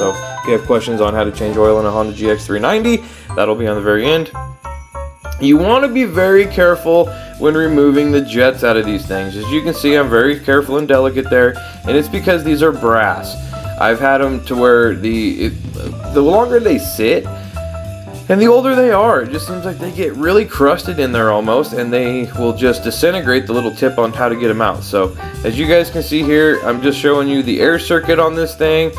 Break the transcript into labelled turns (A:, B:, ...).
A: So if you have questions on how to change oil in a Honda GX390, that'll be on the very end. You want to be very careful when removing the jets out of these things. As you can see, I'm very careful and delicate there, and it's because these are brass. I've had them to where the longer they sit and the older they are, it just seems like they get really crusted in there almost, and they will just disintegrate. The little tip on how to get them out. So as you guys can see here, I'm just showing you the air circuit on this thing.